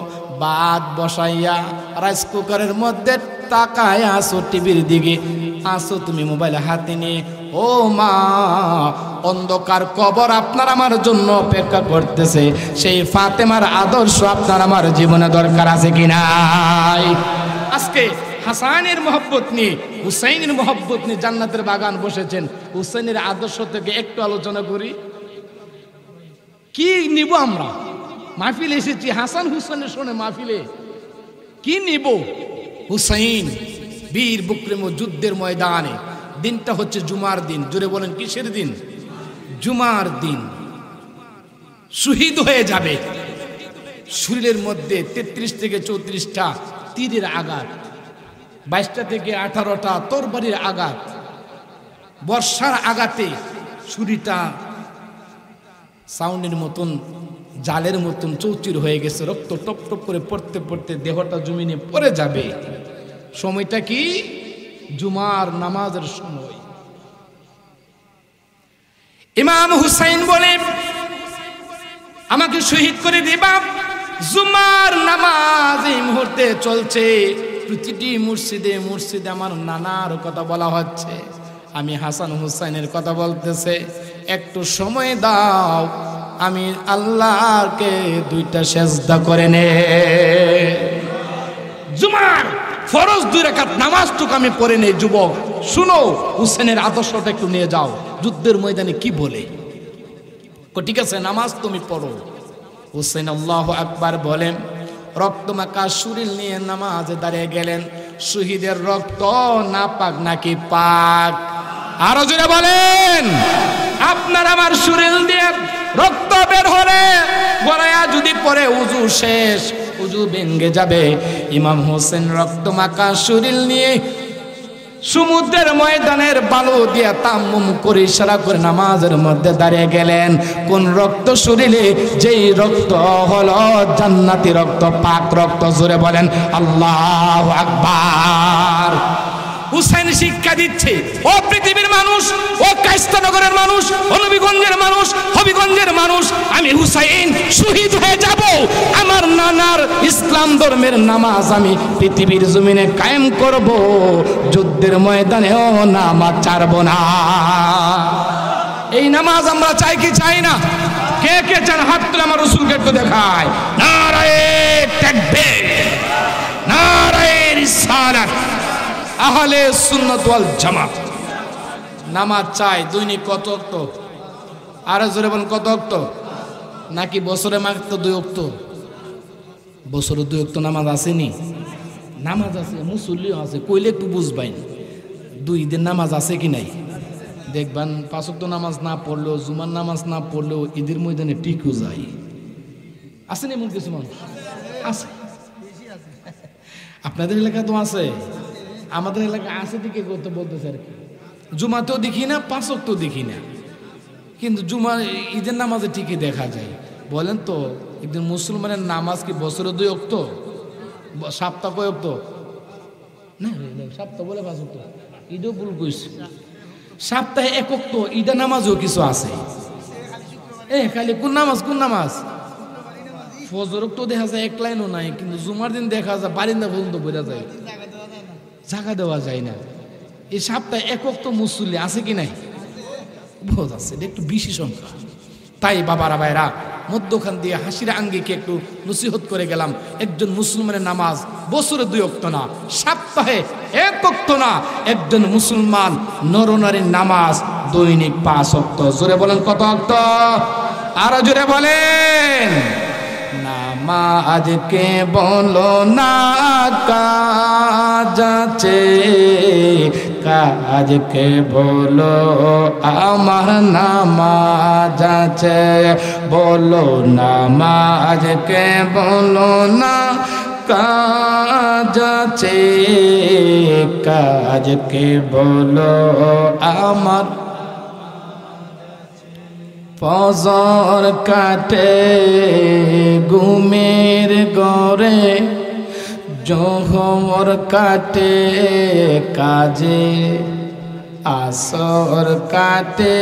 ভাত বসাইয়া রাইস কুকারের মধ্যে তাকায় আসো, টিভির দিকে আসো, তুমি মোবাইল হাতে নিয়ে। ও মা, অন্ধকার কবর আপনার আমার জন্য অপেক্ষা করতেছে। সেই ফাতেমার আদর্শ আপনার আমার জীবনে দরকার আছে কিনা? আজকে হাসানের মহব্বত নিয়ে, হুসাইনের মহব্বত নিয়ে জান্নাতের বাগান বসেছেন। হুসাইনের আদর্শ থেকে একটু আলোচনা করি। কি নিব আমরা? মাহফিলে এসেছি, হাসান হুসেনের শোনে মাহফিলে কি নিব? হুসাইন বীর বিক্রম যুদ্ধের ময়দানে, দিনটা হচ্ছে জুমার দিন। জোরে বলেন, কিসের দিন? জুমার দিন। শহীদ হয়ে যাবে। শরীরের মধ্যে 33 থেকে 34টা তীরের আঘাত, 22টা থেকে 18টা তরবারির আঘাত, বর্ষার আঘাতে শরীরটা সাউন্ডের মতন, জালের মতন চৌচির হয়ে গেছে। রক্ত টপ টপ করে পড়তে পড়তে দেহটা জমিনে পড়ে যাবে। সময়টা কি? জুমার নামাজের সময়। ইমাম হুসাইন বলে, আমাকে শহীদ করে দিবা। জুমার নামাজ এই মুহূর্তে চলছে। প্রতিটি মসজিদে মসজিদে আমার নানার কথা বলা হচ্ছে। আমি হাসান হুসাইনের কথা বলতেছে, একটু সময় দাও, আমি আল্লাহকে 2টা সেজদা করে নে। জুমার ফরজ 2 রাকাত নামাজটুকু আমি পড়ে নেই। যুবক শুনো, হুসেনের আদর্শটা একটু নিয়ে যাও। যুদ্ধের ময়দানে কি বলে? ঠিক আছে, নামাজ তুমি পড়ো। হুসেন আল্লাহু আকবার বলেন, রক্তমাখা শরীর নিয়ে নামাজে দাঁড়িয়ে গেলেন। শহীদের রক্ত নাপাক নাকি পাক? আরো জোরে বলেন। আপনার আমার শরীর দিয়ে রক্ত বের হলে গড়ায়া যদি পরে উজু শেষ, উজু ভেঙে যাবে। ইমাম হোসেন রক্তমাখা শরীর নিয়ে সমুদ্রের ময়দানের বালু দিয়ে তাম্মুম করে ইশারা করে নামাজের মধ্যে দাঁড়িয়ে গেলেন। কোন রক্ত শরীরে? যেই রক্ত হলো জান্নাতি রক্ত, পাক রক্ত। জোরে বলেন আল্লাহু আকবার। হুসাইন শিক্ষা দিচ্ছে, ও পৃথিবীর মানুষ, ও কায়স্তানগরের মানুষ, হবিগঞ্জের মানুষ, হবিগঞ্জের মানুষ, আমি হুসাইন শহীদ হয়ে যাব। আমার নাম কোরআন আর ইসলাম ধর্মের নামাজ আমি পৃথিবীর জমিনে কায়েম করব, যুদ্ধের ময়দানেও নামাজ ছাড়ব না। এই নামাজ আমরা চাই কি চাই না? কে কে চান হাত তুলে আমার রাসূলকে একটু দেখায়। নারায়ে তাকবীর, নারায়ে রিসালাত, আহলে সুন্নাত ওয়াল জামাত। নামাজ চাই দৈনিক কত ওয়াক্ত? আর জোরে বলেন কত ওয়াক্ত? নাকি বছরে মাত্র 2 ওয়াক্ত? বছরে 2 ওয়াক্ত নামাজ আসেনি? নামাজ আছে, মুসল্লিও আছে, কইলে একটু বুঝবাই। 2 ঈদের নামাজ আছে কি নাই? দেখবেন 5 ওয়াক্ত নামাজ না পড়লেও, জুমার নামাজ না পড়লেও ঈদের ময়দানে টিকু যায়। আসেনি এমন কিছু মানুষ? আছে। আপনাদের এলাকা তো আছে, আমাদের এলাকা আছে দিকে করতে বলতেছে আর কি। জুমাতেও দেখি না, 5 ওয়াক্ত দেখি না, কিন্তু জুমা ঈদের নামাজে ঠিকই দেখা যায়। বলেন তো একজন মুসলমানের নামাজ কি বছরে 2 ওয়াক্ত? সপ্তাহ কয় ওয়াক্ত? না সপ্তাহ বলে 5 ওয়াক্ত, ঈদও ভুল কইছে। সপ্তাহে 1 ওয়াক্ত ঈদের নামাজও কিছু আছে। খালি কোন নামাজ? কোন নামাজ? ফজর তো দেখা যায় 1 লাইনও নাই, কিন্তু জুমার দিন দেখা যায় বারিন্দা পর্যন্ত বোঝা যায়, জায়গা দেওয়া যায় না। এই সপ্তাহে 1 ওয়াক্ত মুসল্লি আছে কি নাই? বোঝ আছে, এটা একটু বেশি সংখ্যা। তাই বাবারা ভাইরা, মধ্যখান দিয়ে হাসির আঙ্গিকে একটু নসিহত করে গেলাম। একজন মুসলমানের নামাজ বছরে 2 ওয়াক্ত না, সপ্তাহে 1 ওয়াক্ত না, একজন মুসলমান নরনারীর নামাজ দৈনিক 5 ওয়াক্ত। জোরে বলেন কত ওয়াক্ত? আরো জোরে বলেন। নামাজকে বলো না কাজ আছে, কাজকে বলো আমার নামাজ আছে। বলো নামাজকে বলো না কাজ আছে, কাজকে বলো আমার। ফজর কাটে ঘুমের ঘরে, জোহর কাটে কাজে, আসর কাটে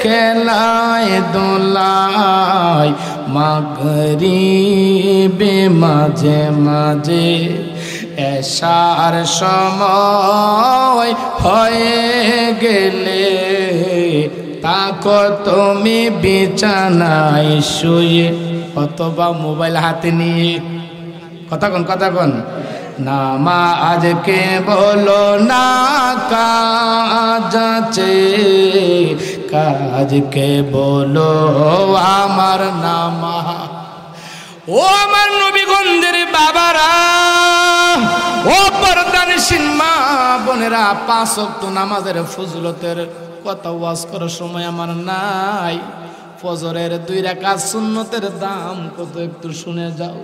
খেলায় দোলায়, মাগরিবে মাঝে মাঝে, এশার সময় হয়ে গেলে তাকো তুমি বিছানায় শুয়ে, অথবা মোবাইল হাতে নিয়ে। কথা কন নামাজকে বলো না কাজ আছে, কাজকে বলো আমার নামাজ। ও আমার নবীগঞ্জের বাবারা, ও পর্দানিশীন মা বোনেরা, 5 ওয়াক্ত নামাজের ফজিলতের কথা ওয়াজ করার সময় আমার নাই। ফজরের 2 রাকাত সুন্নতের দাম কত একটু শুনে যাও।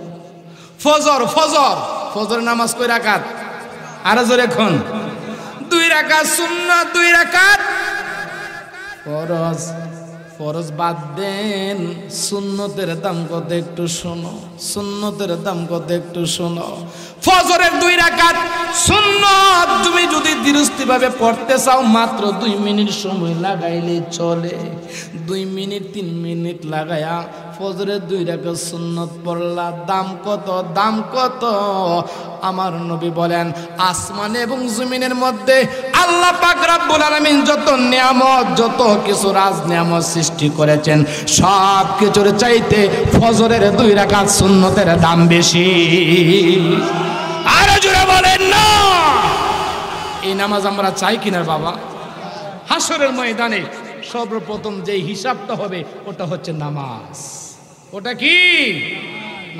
ফজর নামাজ কয় রাকাত? আর জোরে এখন 2 রাকাত সুন্নাত, 2 রাকাত ফরজ। ফরজ বাদ দেন, সুন্নতের দাম কত একটু শোনো, সুন্নতের দাম কত একটু শোনো। ফজরের 2 রাকাত সুন্নাত তুমি যদি দৃষ্টি ভাবে পড়তে চাও, মাত্র 2 মিনিট সময় লাগাইলে চলে। 2 মিনিট 3 মিনিট লাগায়া ফজরের 2 রাকাত সুন্নাত পড়লা, দাম কত? দাম কত? আমার নবী বলেন, আসমান এবং জমিনের মধ্যে আল্লাহ পাক রব্বুল আলামিন যত নিয়ামত, যত কিছু রাজ নিয়ামত সৃষ্টি করেছেন, সব কিছুর চাইতে ফজরের 2 রাকাত সুন্নতের দাম বেশি। আরো জোরে বলেন না। এই নামাজ আমরা চাই কিনা বাবা? হাসরের ময়দানে সর্বপ্রথম যে হিসাবটা হবে ওটা হচ্ছে নামাজ। ওটা কি?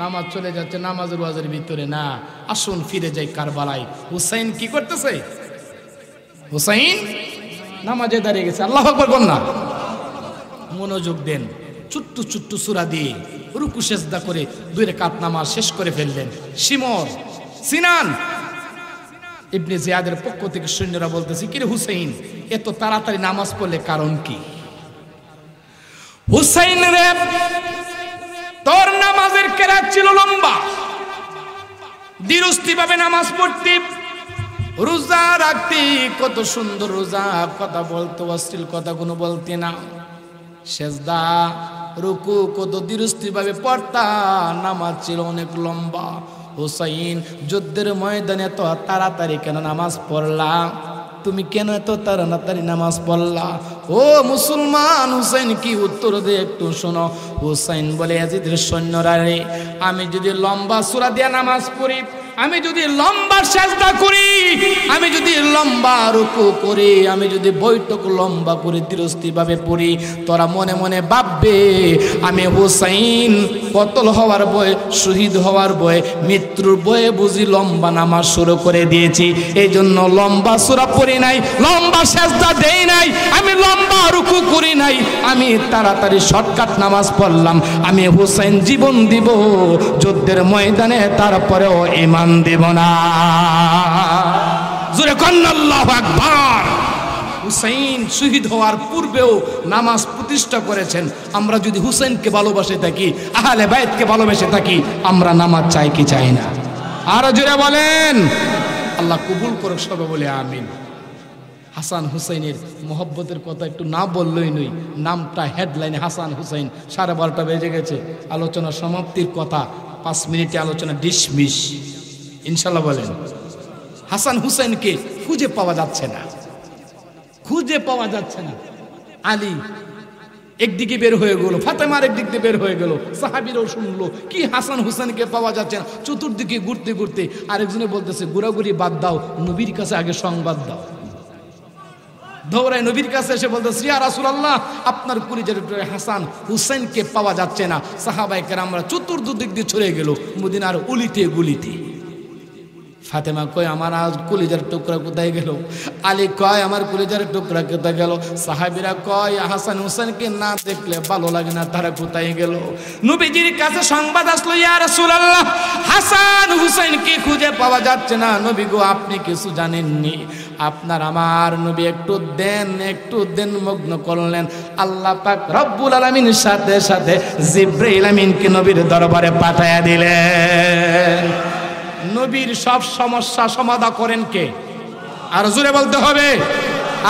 নামাজ চলে যাচ্ছে নামাজের ওয়াজের ভিতরে না। আসুন ফিরে যাই কারবালায়। হুসাইন কি করতেছে? হুসাইন নামাজে দাঁড়িয়ে গেছে। আল্লাহু আকবার বল না। মনোযোগ দেন। ছোট্ট ছোট্ট সূরা দিয়ে রুকু সেজদা করে 2 রাকাত নামাজ শেষ করে ফেললেন। শিমর সিনান ইবনে জিয়াদের পক্ষ থেকে সৈন্যরা বলতেছে, কিরে হুসাইন, এত তাড়াতাড়ি নামাজ পড়লে কারণ কি? হুসাইন রে, তোর নামাজের কেরাত ছিল লম্বা, দৃষ্টি ভাবে নামাজ পড়তি, রোজা রাখতি, কত সুন্দর রোজা, কথা বলতো, অশ্লীল কথা কোনো বলতি না, সেজদা রুকু কত দৃষ্টিভাবে পড়তা, নামাজ ছিল অনেক লম্বা। হুসাইন, যুদ্ধের ময়দানে এত তাড়াতাড়ি কেন নামাজ পড়লা? তুমি কেন এত তাড়াতাড়ি নামাজ পড়লা? ও মুসলমান, হুসাইন কি উত্তর দে একটু শোনো। হুসাইন বলে, ইয়াজিদের সৈন্যরা রে, আমি যদি লম্বা সূরা দিয়ে নামাজ পড়ি, আমি যদি লম্বা সেজদা করি, আমি যদি লম্বা রুকু করি, আমি যদি বৈঠক লম্বা করে দৃষ্টিভাবে পড়ি, তোরা মনে মনে ভাববে আমি হুসাইন কতল হওয়ার ভয়ে, শহীদ হওয়ার ভয়ে, মৃত্যুর ভয়ে বুঝি লম্বা নামাজ শুরু করে দিয়েছি। এই জন্য লম্বা সূরা পড়ি নাই, লম্বা সেজদা দেই নাই, আমি লম্বা রুকু করি নাই, আমি তাড়াতাড়ি শর্টকাট নামাজ পড়লাম। আমি হুসাইন জীবন দিব যুদ্ধের ময়দানে, তারপরেও ইমান দেব না। জোরে কন্না আল্লাহু আকবার। হুসাইন শহীদ হওয়ার পূর্বেও নামাজ প্রতিষ্ঠা করেছেন। আমরা যদি হুসাইনকে ভালোবাসে থাকি, আহলে বাইতকে ভালোবেসে থাকি, আমরা নামাজ চাই কি চাই না? আরো জোরে বলেন। আল্লাহ কবুল করুক, সবে বলে আমিন। হাসান হুসাইনের মোহব্বতের কথা একটু না বললেই নই। নামটা হেডলাইনে হাসান হুসাইন। 12:30 বেজে গেছে, আলোচনা সমাপ্তির কথা। 5 মিনিটে আলোচনা ডিসমিস, ইনশাল্লাহ বলেন। হাসান হুসাইনকে খুঁজে পাওয়া যাচ্ছে না, খুঁজে পাওয়া যাচ্ছে না। আলী একদিকে বের হয়ে গেল, ফাতেমার একদিক দিয়ে বের হয়ে গেল, সাহাবীরাও শুনলো কি হাসান হুসাইনকে পাওয়া যাচ্ছে না। চতুর্দিকে ঘুরতে ঘুরতে আরেকজনে বলতেছে, ঘোরাঘুরি বাদ দাও, নবীর কাছে আগে সংবাদ দাও। দৌড়ায় নবীর কাছে এসে বলতেছে, ইয়া রাসূলুল্লাহ, আপনার কলিজার টুকরা হাসান হুসাইনকে পাওয়া যাচ্ছে না। সাহাবায়ে কেরামরা চতুর্দিক দিয়ে ছড়ে গেল মদিনার অলিতে গলিতে। ফাতেমা কয়, আমার আজ কলিজার টুকরা কোথায় গেল? আলী কয়, আমার কলিজার টুকরা কোথায় গেল? সাহাবীরা কয়, হাসান হুসাইনকে না দেখলে ভালো লাগে না, তারা কোথায় গেল? নবীজির কাছে সংবাদ আসলো, ইয়া রাসূলুল্লাহ, হাসান হুসাইনকে খুঁজে পাওয়া যাচ্ছে না। নবী গো, আপনি কিছু জানেননি? আপনার আমার নবী একটু দেন মগ্ন করলেন। আল্লাহ পাক রব্বুল আলামিনের সাথে সাথে জিবরাইল আমিনকে নবীর দরবারে পাঠায়া দিলেন। নবীর সব সমস্যা সমাধান করেন কে? আর জোরে বলতে হবে,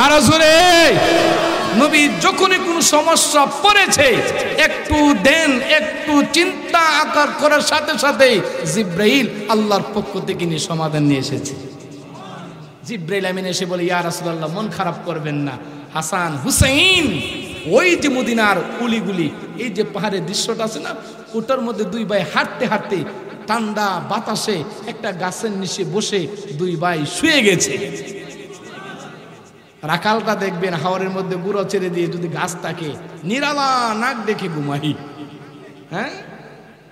আর জোরে। নবী যখনই কোনো সমস্যা পড়েছে, একটু চিন্তা আকার করার সাথে সাথে জিবরাইল আল্লাহর পক্ষ থেকে নিয়ে সমাধান নিয়ে এসেছে। জিবরাইল আমিন এসে বলে, ইয়া রাসূলুল্লাহ, মন খারাপ করবেন না, হাসান হুসাইন ওই যে মদিনার উলিগুলি, এই যে পাহাড়ের দৃশ্যটা আছে না, ওটার মধ্যে দুই ভাই হাঁটতে হাঁটতে ঠান্ডা বাতাসে একটা গাছের নিচে বসে দুই ভাই শুয়ে গেছে। রাখালটা দেখবেন হাওরের মধ্যে গুঁড়ো ছেড়ে দিয়ে যদি গাছ থাকে, নিরালা নাক দেখে ঘুমাই। হ্যাঁ,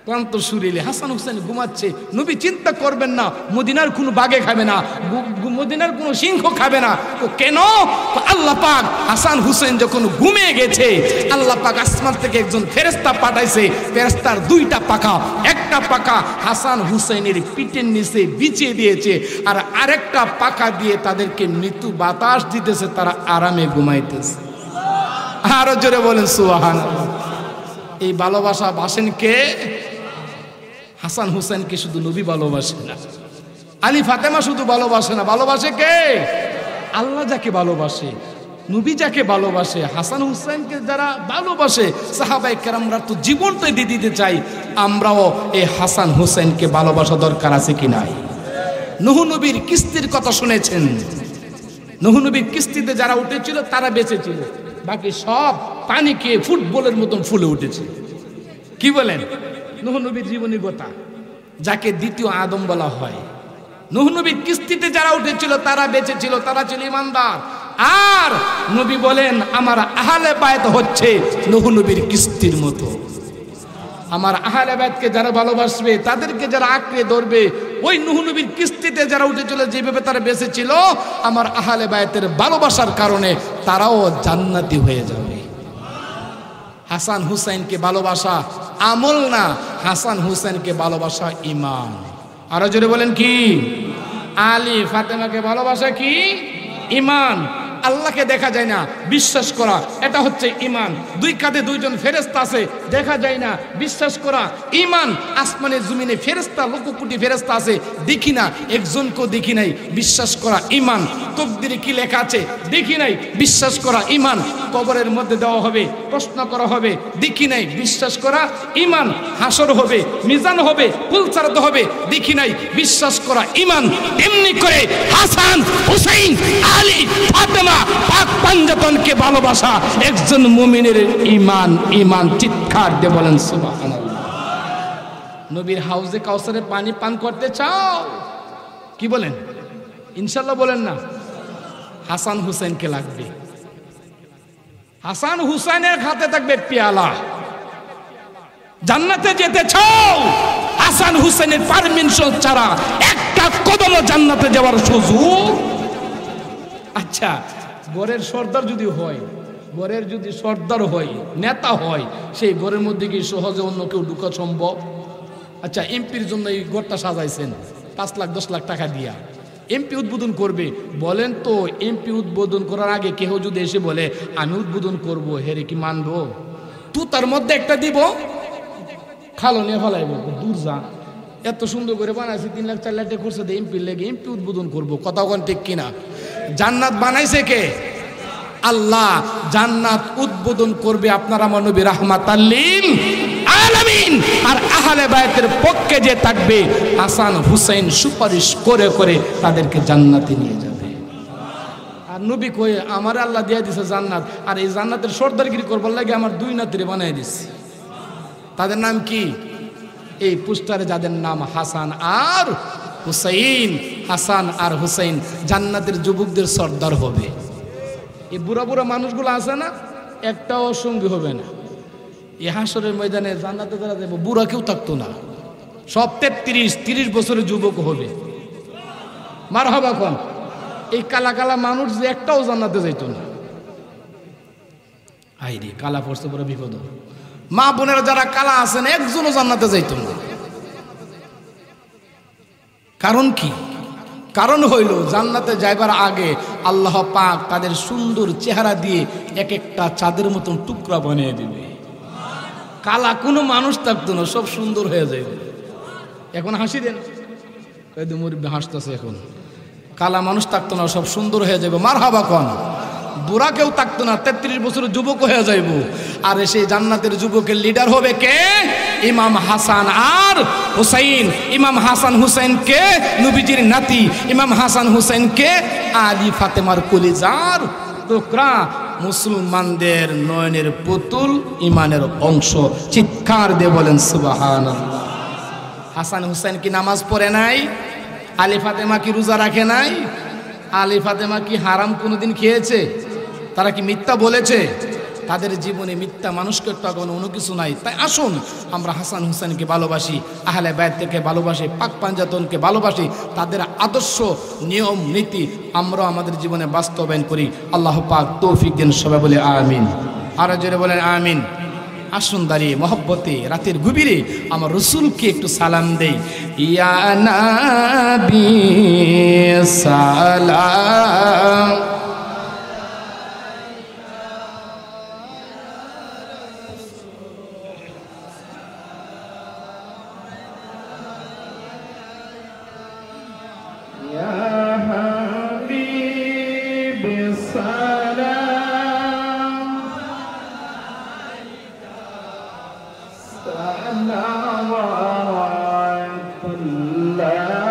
ক্লান্ত শরীরে হাসান হুসাইন ঘুমাচ্ছে। নবী চিন্তা করবেন না, মদিনার কোনো বাঘে খাবে না, মদিনার কোনো সিংহ খাবে না। তো কেন? আল্লাহ পাক হাসান হুসাইন যখন ঘুমিয়ে গেছে, আল্লাহ পাক আসমান থেকে একজন ফেরেশতা পাঠাইছে। ফেরেশতার 2টা পাখা, একটা পাখা হাসান হুসাইনের পিঠের নিচে বিছিয়ে দিয়েছে, আর আরেকটা পাখা দিয়ে তাদেরকে মৃত্যু বাতাস দিতেছে, তারা আরামে ঘুমাইতেছে। আরো জোরে বলেন সুবহানাল্লাহ। এই ভালোবাসা বাসেন কে? হাসান হুসাইনকে শুধু নবী ভালোবাসে না, আলী ফাতেমা শুধু ভালোবাসে না, ভালোবাসে কে? আল্লাহ যাকে ভালোবাসে, নবী যাকে ভালোবাসে, হাসান হুসাইনকে যারা ভালোবাসে, সাহাবায়ে কেরামরা তো জীবনটাই দিয়ে দিতে চাই। আমরাও এই হাসান হুসাইনকে ভালোবাসা দরকার আছে কি নাই? নূহ নবীর কিস্তির কথা শুনেছেন। নূহ নবীর কিস্তিতে যারা উঠেছিল তারা বেঁচে ছিল, বাকি সব পানি খেয়ে ফুটবলের মতন ফুলে উঠেছে। কি বলেন? নূহ নবীর জীবনী কথা, যাকে দ্বিতীয় আদম বলা হয়। নূহ নবীর কিস্তিতে যারা উঠেছিল তারা বেঁচে ছিল, তারা ছিল ইমানদার। আর নবী বলেন, আমার আহলে বায়ত হচ্ছে নূহ নবীর কিস্তির মতো। আমার আহলে বায়তকে যারা ভালোবাসবে, তাদেরকে যারা আঁকড়ে ধরবে, ওই নূহ নবীর কিস্তিতে যারা উঠেছিল, যেভাবে তারা বেঁচে ছিল, আমার আহলে বায়তের ভালোবাসার কারণে তারাও জান্নাতি হয়ে যাবে। হাসান হুসাইনকে ভালোবাসা আমল না, হাসান হুসাইনকে ভালোবাসা ঈমান। আরো জোরে বলেন কি? আলী ফাতেমাকে ভালোবাসা কি? ঈমান। আল্লাহকে দেখা যায় না বিশ্বাস করা, এটা হচ্ছে ঈমান। দুই কাঁধে দুইজন ফেরেশতা আছে, দেখা যায় না বিশ্বাস করা ঈমান। আসমানে জমিনে ফেরেশতা, লক্ষ কোটি ফেরেশতা আছে, দেখি না, একজনকেও দেখি নাই, বিশ্বাস করা ঈমান। তাকদীরে কি লেখা আছে দেখি নাই, বিশ্বাস করা ঈমান। কবরের মধ্যে দেওয়া হবে, প্রশ্ন করা হবে, দেখি নাই, বিশ্বাস করা ঈমান। হাসর হবে, মিজান হবে, পুলসারাত হবে, দেখি নাই, বিশ্বাস করা ঈমান। এমনি করে হাসান, হুসাইন, আলী, ফাতেমা, পাক পাঞ্জাতনকে ভালোবাসা একজন মুমিনের ঈমান। ঈমান, চিৎকার দিয়ে বলেন সুবহানাল্লাহ। নবীর হাউজে কাউসারে পানি পান করতে চাও? কি বলেন? ইনশাআল্লাহ বলেন না? হাসান হুসাইনকে লাগবে। হাসান হুসাইনের হাতে থাকবে পেয়ালা। জান্নাতে যেতে চাও? হাসান হুসাইনের পারমিশন ছাড়া একটা কদমও জান্নাতে যাওয়ার সুযোগ। আচ্ছা, ঘরের সর্দার যদি হয়, ঘরের যদি সর্দার হয়, নেতা হয়, সেই ঘরের মধ্যে কি সহজে অন্য কেউ ঢুকা সম্ভব? আচ্ছা, এমপির জন্য এই ঘরটা সাজাইছেন 5 লাখ 10 লাখ টাকা দিয়া, এমপি উদ্বোধন করবে। বলেন তো, এমপি উদ্বোধন করার আগে কেউ যদি এসে বলে আমি উদ্বোধন করব, হেরে কি মানবো? তু তার মধ্যে একটা দিব, খালো নিয়ে ফেলাইব, দূর যা, এত সুন্দর করে বানাইছে, 3 লাখ 4 লাখ টাকা খরচা দিয়ে এমপির লেগে এমপি উদ্বোধন করবো। কথা কোন ঠিক কিনা? জান্নাত বানাইছে কে? আল্লাহ। জান্নাত উদ্বোধন করবে আপনার আমার নবী রাহমাতাল লিল আলামিন। আর আহলে বায়তের পক্ষে যে থাকবে, হাসান হুসাইন সুপারিশ করে করে তাদেরকে জান্নাতে নিয়ে যাবে। আর নবী কয়ে আমার আল্লাহ দিয়ে দিছে জান্নাত, আর এই জান্নাতের সর্দারগিরি করবার লাগে আমার 2 নাতিরে বানিয়ে দিচ্ছে। তাদের নাম কি? এই পোস্টারে যাদের নাম হাসান আর হুসাইন, হাসান আর হুসাইন জান্নাতের যুবকদের সর্দার হবে। এই বুড়া বুড়া মানুষগুলো আছে না, একটাও সঙ্গী হবে না। এই হাসরের ময়দানে জান্নাতে যারা যাবে, বুড়া কেউ থাকতো না, সব 33-30 বছরের যুবক হবে। মারহাবা কোন? এই কালা কালা মানুষ যে একটাও জান্নাতে যাইতো না। আইরে কালা পড়ছে বড় বিপদ। মা বোনেরা যারা কালা আছেন, একজনও জান্নাতে যাইতো না। কারণ কি? কারণ হইল জান্নাতে যাইবার আগে আল্লাহ পাক তাদের সুন্দর চেহারা দিয়ে এক একটা চাঁদের মতন টুকরা বানিয়ে দিবে। কালা কোনো মানুষ থাকতো না, সব সুন্দর হয়ে যাইবে। এখন হাসি দেন, মুরব্বি হাসতেছে। এখন কালা মানুষ থাকতো না, সব সুন্দর হয়ে যাবে। মারহাবা কোন? বুড়া কেউ থাকতো না, 33 বছরের যুবক হয়ে যাইব। আর সেই জান্নাতের যুবকের লিডার হবে কে? ইমাম হাসান আর হুসাইন। ইমাম হাসান হুসাইন কে? নবীজির নাতি। ইমাম হাসান হুসাইন কে? আলী ফাতেমার কলিজার টুকরা, মুসলমানদের নয়নের পুতুল, ইমানের অংশ। চিৎকার দিয়ে বলেন সুবহানাল্লাহ। হাসান হুসাইন কি নামাজ পড়ে নাই? আলী ফাতেমা কি রোজা রাখে নাই? আলী ফাতেমা কি হারাম কোনোদিন খেয়েছে? তারা কি মিথ্যা বলেছে? তাদের জীবনে মিথ্যা মানুষকে কোনো কিছু নাই। তাই আসুন আমরা হাসান হুসাইনকে ভালোবাসি, আহলে বায়তকে ভালোবাসি, পাক পাঞ্জাতনকে ভালোবাসি। তাদের আদর্শ, নিয়ম, নীতি আমরা আমাদের জীবনে বাস্তবায়ন করি। আল্লাহ পাক তৌফিক দেন। সবাই বলে আমিন। আরো জোরে বলেন আমিন। আসুন দাঁড়িয়ে মহব্বতে রাতের গভীরে আমার রসুলকে একটু সালাম দেই। ইয়া নবী সালাম, صلوات الله